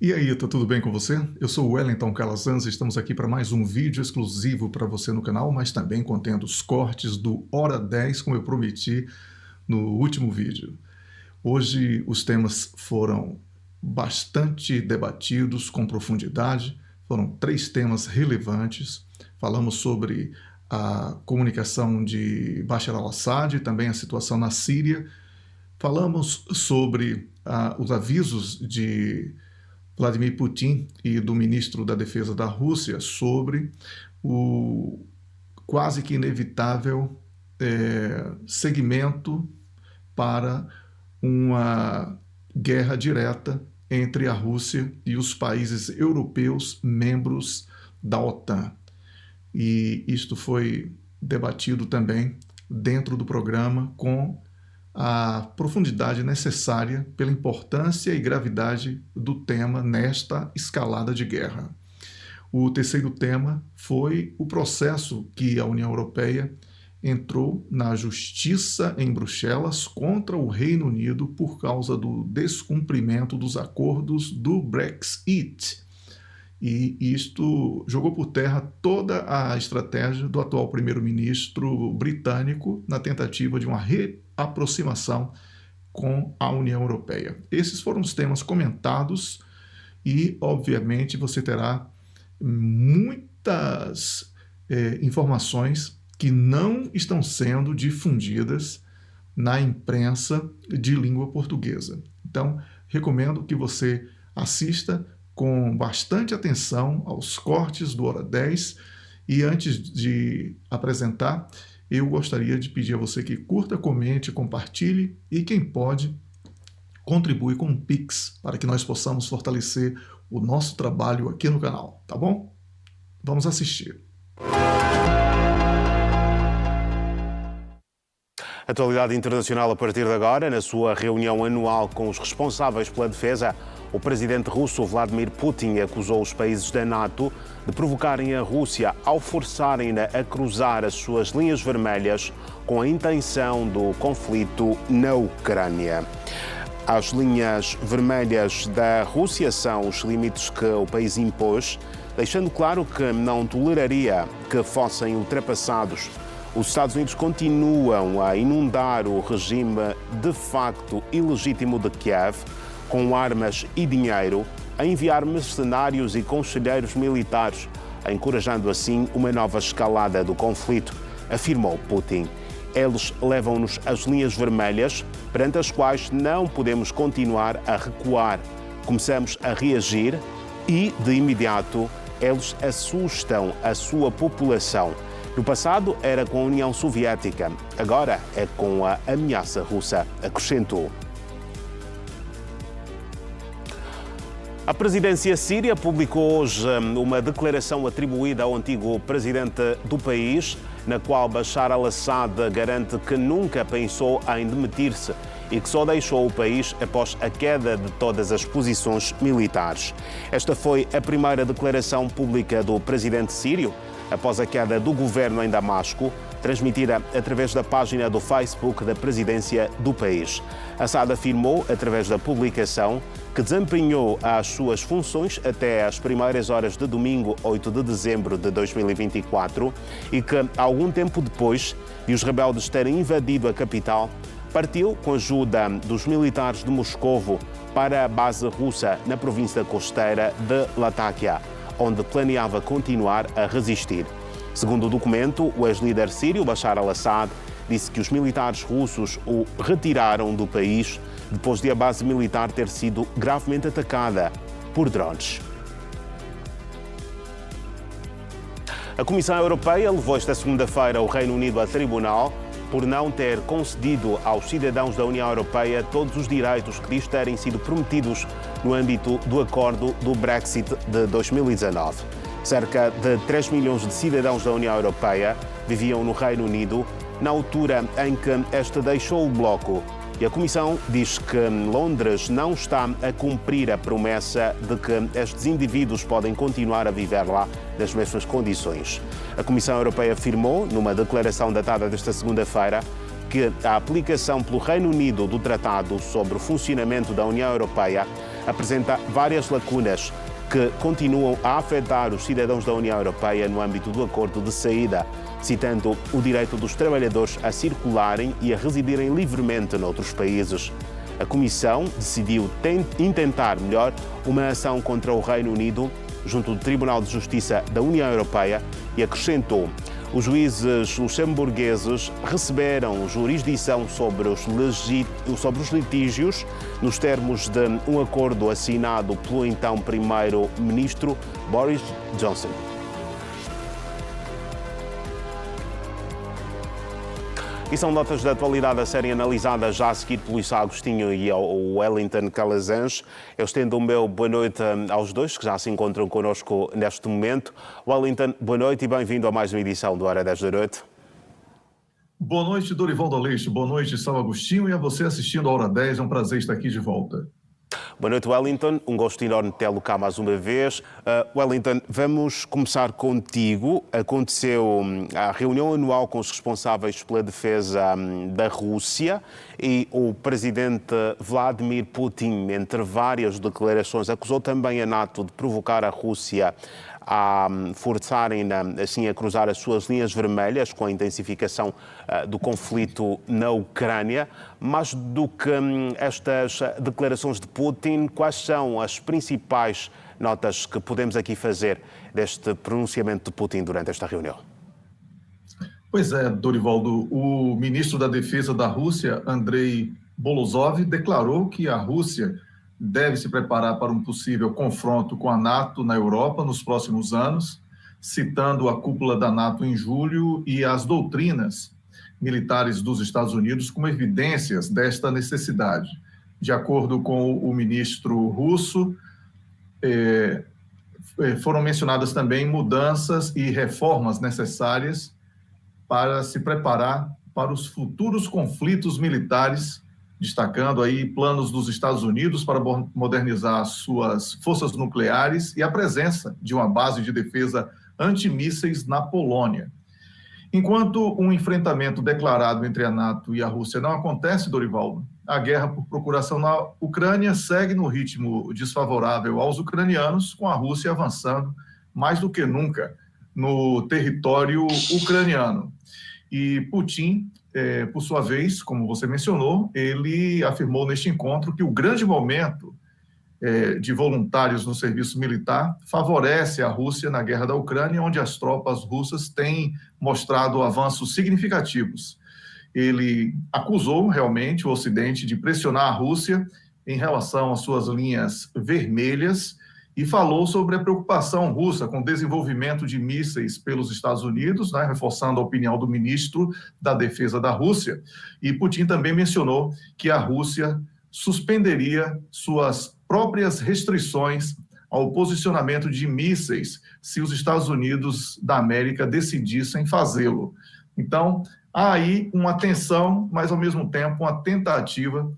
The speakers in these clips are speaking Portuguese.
E aí, tá tudo bem com você? Eu sou o Wellington Calazans e estamos aqui para mais um vídeo exclusivo para você no canal, mas também contendo os cortes do Hora 10, como eu prometi no último vídeo. Hoje os temas foram bastante debatidos com profundidade, foram 3 temas relevantes. Falamos sobre a comunicação de Bashar al-Assad e também a situação na Síria. Falamos sobre os avisos de Vladimir Putin e do ministro da Defesa da Rússia sobre o quase que inevitável segmento para uma guerra direta entre a Rússia e os países europeus membros da OTAN. E isto foi debatido também dentro do programa com a profundidade necessária pela importância e gravidade do tema nesta escalada de guerra. O terceiro tema foi o processo que a União Europeia entrou na justiça em Bruxelas contra o Reino Unido por causa do descumprimento dos acordos do Brexit. E isto jogou por terra toda a estratégia do atual primeiro-ministro britânico na tentativa de uma reaproximação com a União Europeia. Esses foram os temas comentados e, obviamente, você terá muitas informações que não estão sendo difundidas na imprensa de língua portuguesa. Então, recomendo que você assista com bastante atenção aos cortes do Hora 10 e antes de apresentar, eu gostaria de pedir a você que curta, comente, compartilhe e quem pode, contribui com um Pix para que nós possamos fortalecer o nosso trabalho aqui no canal, tá bom? Vamos assistir. Atualidade internacional a partir de agora. Na sua reunião anual com os responsáveis pela defesa, o presidente russo Vladimir Putin acusou os países da NATO de provocarem a Rússia ao forçarem-na a cruzar as suas linhas vermelhas com a intenção do conflito na Ucrânia. As linhas vermelhas da Rússia são os limites que o país impôs, deixando claro que não toleraria que fossem ultrapassados. Os Estados Unidos continuam a inundar o regime de facto ilegítimo de Kiev com armas e dinheiro, a enviar mercenários e conselheiros militares, encorajando assim uma nova escalada do conflito, afirmou Putin. Eles levam-nos às linhas vermelhas, perante as quais não podemos continuar a recuar. Começamos a reagir e, de imediato, eles assustam a sua população. No passado era com a União Soviética, agora é com a ameaça russa, acrescentou. A presidência síria publicou hoje uma declaração atribuída ao antigo presidente do país, na qual Bashar al-Assad garante que nunca pensou em demitir-se e que só deixou o país após a queda de todas as posições militares. Esta foi a primeira declaração pública do presidente sírio, após a queda do governo em Damasco, transmitida através da página do Facebook da presidência do país. Assad afirmou, através da publicação, que desempenhou as suas funções até às primeiras horas de domingo, 8 de dezembro de 2024, e que, algum tempo depois de os rebeldes terem invadido a capital, partiu com a ajuda dos militares de Moscovo para a base russa na província costeira de Latakia, onde planeava continuar a resistir. Segundo o documento, o ex-líder sírio Bashar al-Assad disse que os militares russos o retiraram do país depois de a base militar ter sido gravemente atacada por drones. A Comissão Europeia levou esta segunda-feira o Reino Unido a tribunal por não ter concedido aos cidadãos da União Europeia todos os direitos que lhes terem sido prometidos no âmbito do acordo do Brexit de 2019. Cerca de 3 milhões de cidadãos da União Europeia viviam no Reino Unido na altura em que esta deixou o bloco. E a Comissão diz que Londres não está a cumprir a promessa de que estes indivíduos podem continuar a viver lá nas mesmas condições. A Comissão Europeia afirmou, numa declaração datada desta segunda-feira, que a aplicação pelo Reino Unido do Tratado sobre o Funcionamento da União Europeia apresenta várias lacunas que continuam a afetar os cidadãos da União Europeia no âmbito do acordo de saída, citando o direito dos trabalhadores a circularem e a residirem livremente noutros países. A Comissão decidiu intentar melhor uma ação contra o Reino Unido junto do Tribunal de Justiça da União Europeia e acrescentou: os juízes luxemburgueses receberam jurisdição sobre os litígios nos termos de um acordo assinado pelo então primeiro-ministro Boris Johnson. E são notas de atualidade a serem analisadas já a seguir pelo Luís Agostinho e ao Wellington Calazans. Eu estendo o meu boa noite aos dois, que já se encontram connosco neste momento. Wellington, boa noite e bem-vindo a mais uma edição do Hora 10 da Noite. Boa noite, Dorivaldo Aleixo. Boa noite, São Agostinho. E a você assistindo a Hora 10, é um prazer estar aqui de volta. Boa noite, Wellington. Um gosto enorme de tê-lo cá mais uma vez. Wellington, vamos começar contigo. Aconteceu a reunião anual com os responsáveis pela defesa da Rússia e o presidente Vladimir Putin, entre várias declarações, acusou também a NATO de provocar a Rússia a forçarem assim a cruzar as suas linhas vermelhas com a intensificação do conflito na Ucrânia. Mais do que estas declarações de Putin, quais são as principais notas que podemos aqui fazer deste pronunciamento de Putin durante esta reunião? Pois é, Dorivaldo, o ministro da Defesa da Rússia, Andrei Bolozov, declarou que a Rússia deve se preparar para um possível confronto com a NATO na Europa nos próximos anos, citando a cúpula da NATO em julho e as doutrinas militares dos Estados Unidos como evidências desta necessidade. De acordo com o ministro russo, foram mencionadas também mudanças e reformas necessárias para se preparar para os futuros conflitos militares, destacando aí planos dos Estados Unidos para modernizar suas forças nucleares e a presença de uma base de defesa antimísseis na Polônia. Enquanto um enfrentamento declarado entre a NATO e a Rússia não acontece, Dorivaldo, a guerra por procuração na Ucrânia segue no ritmo desfavorável aos ucranianos, com a Rússia avançando mais do que nunca no território ucraniano. E Putin, por sua vez, como você mencionou, ele afirmou neste encontro que o grande momento de voluntários no serviço militar favorece a Rússia na guerra da Ucrânia, onde as tropas russas têm mostrado avanços significativos. Ele acusou realmente o Ocidente de pressionar a Rússia em relação às suas linhas vermelhas e falou sobre a preocupação russa com o desenvolvimento de mísseis pelos Estados Unidos, né, reforçando a opinião do ministro da Defesa da Rússia. E Putin também mencionou que a Rússia suspenderia suas próprias restrições ao posicionamento de mísseis se os Estados Unidos da América decidissem fazê-lo. Então, há aí uma tensão, mas ao mesmo tempo uma tentativa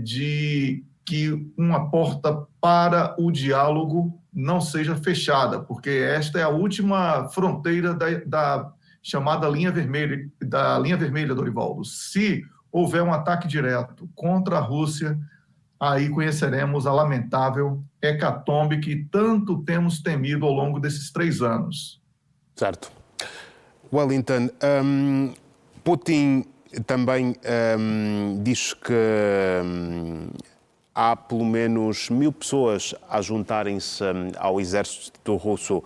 de que uma porta para o diálogo não seja fechada, porque esta é a última fronteira da chamada linha vermelha, Dorivaldo. Se houver um ataque direto contra a Rússia, aí conheceremos a lamentável hecatombe que tanto temos temido ao longo desses 3 anos. Certo. Wellington, Putin também diz que há pelo menos 1000 pessoas a juntarem-se ao exército russo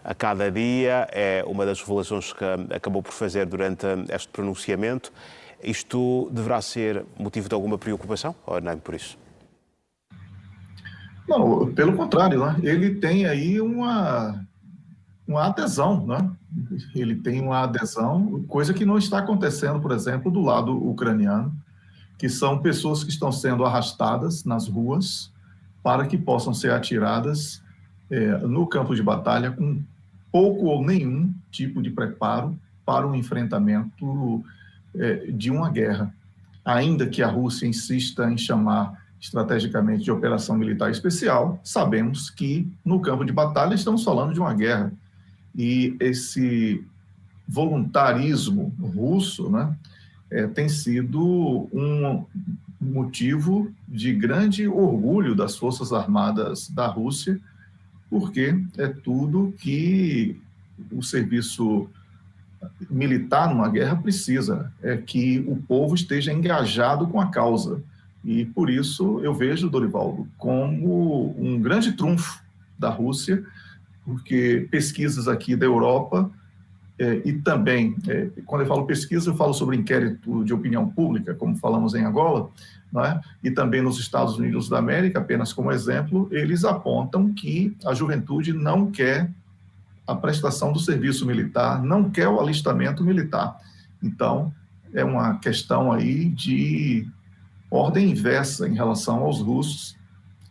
a cada dia. É uma das revelações que acabou por fazer durante este pronunciamento. Isto deverá ser motivo de alguma preocupação ou nem por isso? Não, pelo contrário, né? Ele tem aí uma adesão, né? Ele tem uma adesão, coisa que não está acontecendo, por exemplo, do lado ucraniano, que são pessoas que estão sendo arrastadas nas ruas para que possam ser atiradas no campo de batalha com pouco ou nenhum tipo de preparo para o enfrentamento de uma guerra. Ainda que a Rússia insista em chamar estrategicamente de operação militar especial, sabemos que no campo de batalha estamos falando de uma guerra. E esse voluntarismo russo, né, tem sido motivo de grande orgulho das Forças Armadas da Rússia, porque é tudo que o serviço militar numa guerra precisa, é que o povo esteja engajado com a causa. E por isso eu vejo, Dorivaldo, como um grande trunfo da Rússia, porque pesquisas aqui da Europa, e também, quando eu falo pesquisa, eu falo sobre inquérito de opinião pública, como falamos em Angola, não é? E também nos Estados Unidos da América, apenas como exemplo, eles apontam que a juventude não quer a prestação do serviço militar, não quer o alistamento militar. Então, é uma questão aí de ordem inversa em relação aos russos,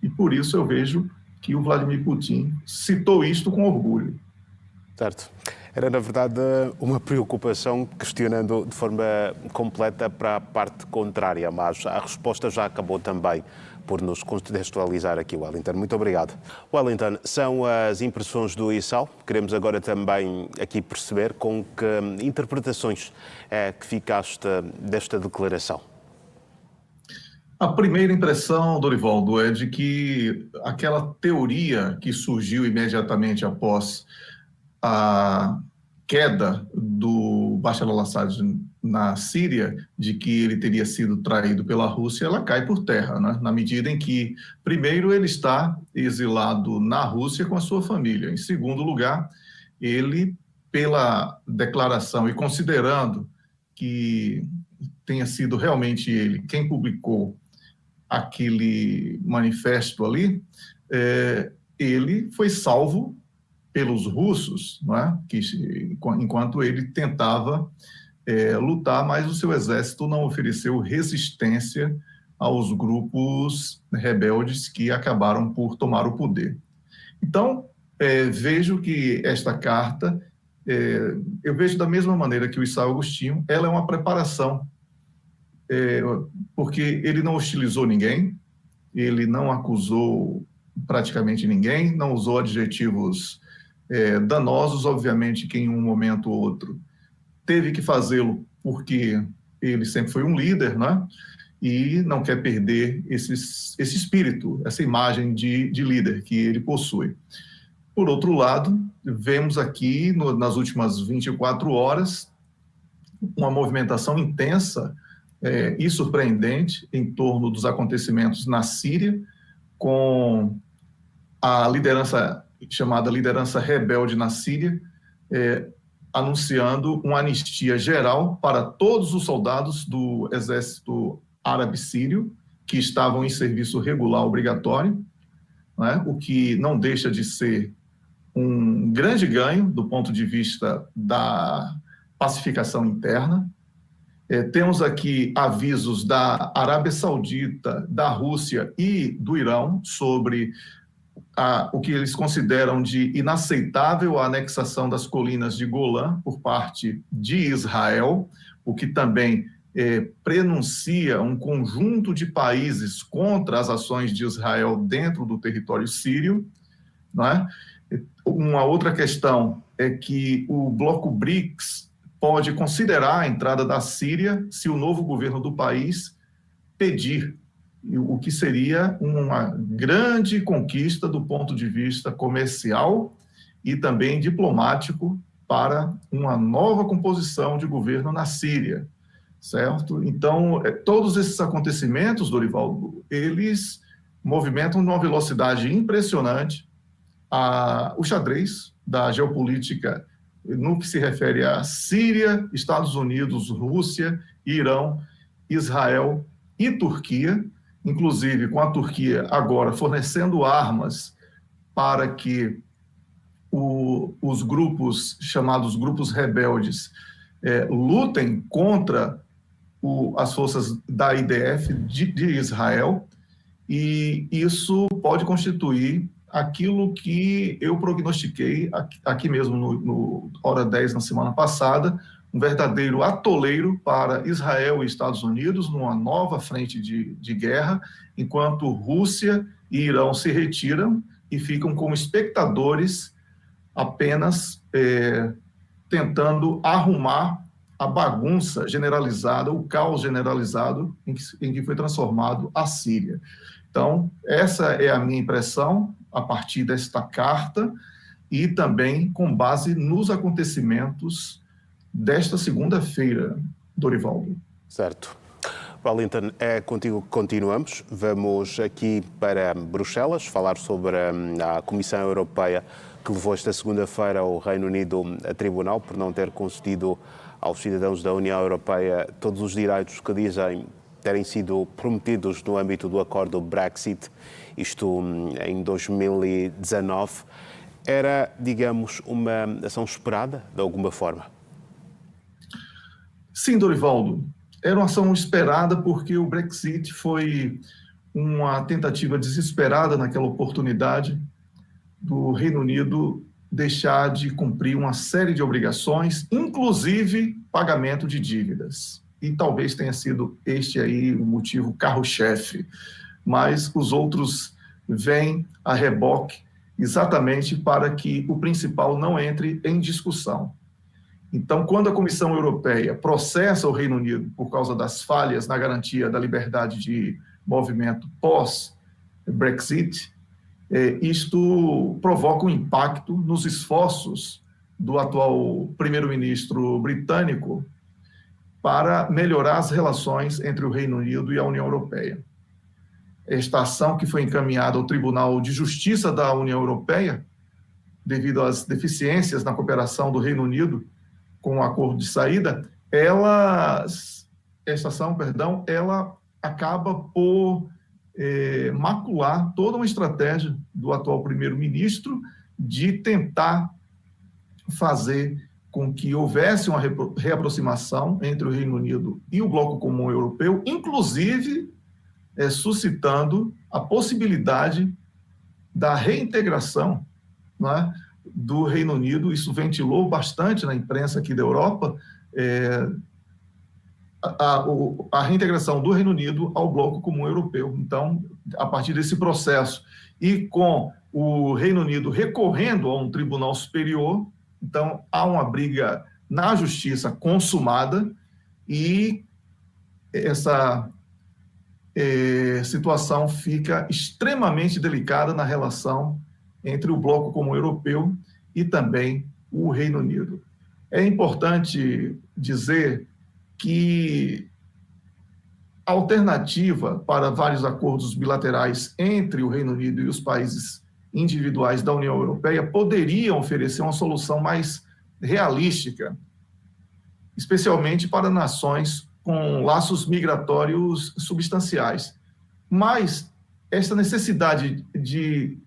e por isso eu vejo que o Vladimir Putin citou isto com orgulho. Certo. Era, na verdade, uma preocupação, questionando de forma completa para a parte contrária, mas a resposta já acabou também por nos contextualizar aqui, Wellington. Muito obrigado. Wellington, são as impressões do ISAL. Queremos agora também aqui perceber com que interpretações é que ficaste desta declaração. A primeira impressão, Dorivaldo, é de que aquela teoria que surgiu imediatamente após a queda do Bashar al-Assad na Síria, de que ele teria sido traído pela Rússia, ela cai por terra, né? Na medida em que, primeiro, ele está exilado na Rússia com a sua família. Em segundo lugar, ele, pela declaração e considerando que tenha sido realmente ele quem publicou aquele manifesto ali, ele foi salvo pelos russos, não é? Que, enquanto ele tentava lutar, mas o seu exército não ofereceu resistência aos grupos rebeldes que acabaram por tomar o poder. Então, vejo que esta carta, eu vejo da mesma maneira que o Isao Agostinho, ela é uma preparação, porque ele não hostilizou ninguém, ele não acusou praticamente ninguém, não usou adjetivos danosos, obviamente que em um momento ou outro teve que fazê-lo porque ele sempre foi um líder, né? E não quer perder esse espírito, essa imagem de líder que ele possui. Por outro lado, vemos aqui nas últimas 24 horas uma movimentação intensa e surpreendente em torno dos acontecimentos na Síria, com a liderança chamada liderança rebelde na Síria, anunciando uma anistia geral para todos os soldados do exército árabe sírio que estavam em serviço regular obrigatório, né? O que não deixa de ser um grande ganho do ponto de vista da pacificação interna. Temos aqui avisos da Arábia Saudita, da Rússia e do Irão sobre o que eles consideram de inaceitável a anexação das colinas de Golã por parte de Israel, o que também prenuncia um conjunto de países contra as ações de Israel dentro do território sírio, não é? Uma outra questão é que o bloco BRICS pode considerar a entrada da Síria se o novo governo do país pedir, o que seria uma grande conquista do ponto de vista comercial e também diplomático para uma nova composição de governo na Síria, certo? Então, todos esses acontecimentos, Dorivaldo, eles movimentam numa velocidade impressionante o xadrez da geopolítica no que se refere a Síria, Estados Unidos, Rússia, Irão, Israel e Turquia, inclusive com a Turquia agora fornecendo armas para que os grupos, chamados grupos rebeldes, lutem contra as forças da IDF de Israel, e isso pode constituir aquilo que eu prognostiquei aqui mesmo no Hora 10 na semana passada, um verdadeiro atoleiro para Israel e Estados Unidos numa nova frente de guerra, enquanto Rússia e Irão se retiram e ficam como espectadores apenas tentando arrumar a bagunça generalizada, o caos generalizado em que foi transformado a Síria. Então, essa é a minha impressão a partir desta carta e também com base nos acontecimentos desta segunda-feira, Dorivaldo. Certo. Wellington, é contigo que continuamos. Vamos aqui para Bruxelas falar sobre a Comissão Europeia que levou esta segunda-feira o Reino Unido a tribunal por não ter concedido aos cidadãos da União Europeia todos os direitos que dizem terem sido prometidos no âmbito do acordo Brexit, isto em 2019. Era, digamos, uma ação esperada, de alguma forma? Sim, Dorivaldo. Era uma ação esperada porque o Brexit foi uma tentativa desesperada naquela oportunidade do Reino Unido deixar de cumprir uma série de obrigações, inclusive pagamento de dívidas. E talvez tenha sido este aí o motivo carro-chefe, mas os outros vêm a reboque exatamente para que o principal não entre em discussão. Então, quando a Comissão Europeia processa o Reino Unido por causa das falhas na garantia da liberdade de movimento pós-Brexit, isto provoca um impacto nos esforços do atual primeiro-ministro britânico para melhorar as relações entre o Reino Unido e a União Europeia. Esta ação que foi encaminhada ao Tribunal de Justiça da União Europeia, devido às deficiências na cooperação do Reino Unido com o acordo de saída, ela acaba por macular toda uma estratégia do atual primeiro-ministro de tentar fazer com que houvesse uma reaproximação entre o Reino Unido e o Bloco Comum Europeu, inclusive suscitando a possibilidade da reintegração, né, do Reino Unido. Isso ventilou bastante na imprensa aqui da Europa, a reintegração do Reino Unido ao Bloco Comum Europeu. Então, a partir desse processo e com o Reino Unido recorrendo a um tribunal superior, então há uma briga na justiça consumada e essa situação fica extremamente delicada na relação entre o Bloco Comum Europeu e também o Reino Unido. É importante dizer que a alternativa para vários acordos bilaterais entre o Reino Unido e os países individuais da União Europeia poderiam oferecer uma solução mais realística, especialmente para nações com laços migratórios substanciais. Mas esta necessidade de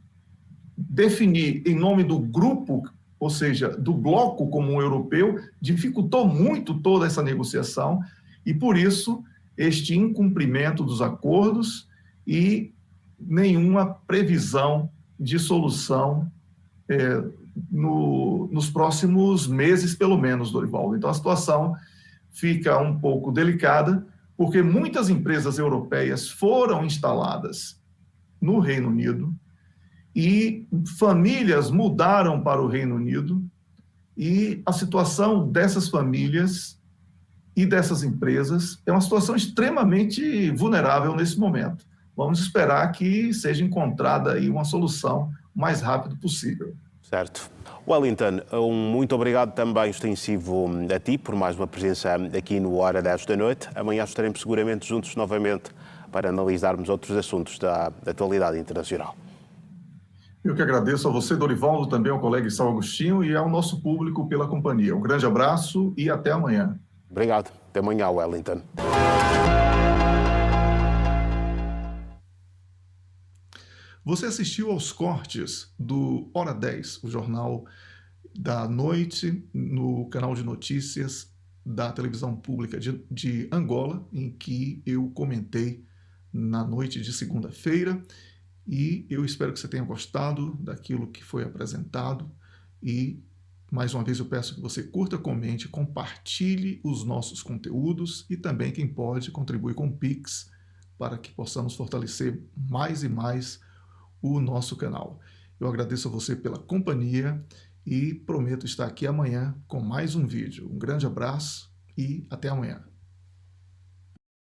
definir em nome do grupo, ou seja, do Bloco Comum Europeu, dificultou muito toda essa negociação e, por isso, este incumprimento dos acordos e nenhuma previsão de solução nos próximos meses, pelo menos, Dorivaldo. Então, a situação fica um pouco delicada, porque muitas empresas europeias foram instaladas no Reino Unido e famílias mudaram para o Reino Unido e a situação dessas famílias e dessas empresas é uma situação extremamente vulnerável nesse momento. Vamos esperar que seja encontrada aí uma solução o mais rápido possível. Certo. Wellington, muito obrigado também extensivo a ti por mais uma presença aqui no Hora 10 da noite. Amanhã estaremos seguramente juntos novamente para analisarmos outros assuntos da atualidade internacional. Eu que agradeço a você, Dorivaldo, também ao colega São Agostinho e ao nosso público pela companhia. Um grande abraço e até amanhã. Obrigado. Até amanhã, Wellington. Você assistiu aos cortes do Hora 10, o jornal da noite, no canal de notícias da televisão pública de Angola, em que eu comentei na noite de segunda-feira. E eu espero que você tenha gostado daquilo que foi apresentado. E, mais uma vez, eu peço que você curta, comente, compartilhe os nossos conteúdos e também, quem pode, contribui com o Pix para que possamos fortalecer mais e mais o nosso canal. Eu agradeço a você pela companhia e prometo estar aqui amanhã com mais um vídeo. Um grande abraço e até amanhã.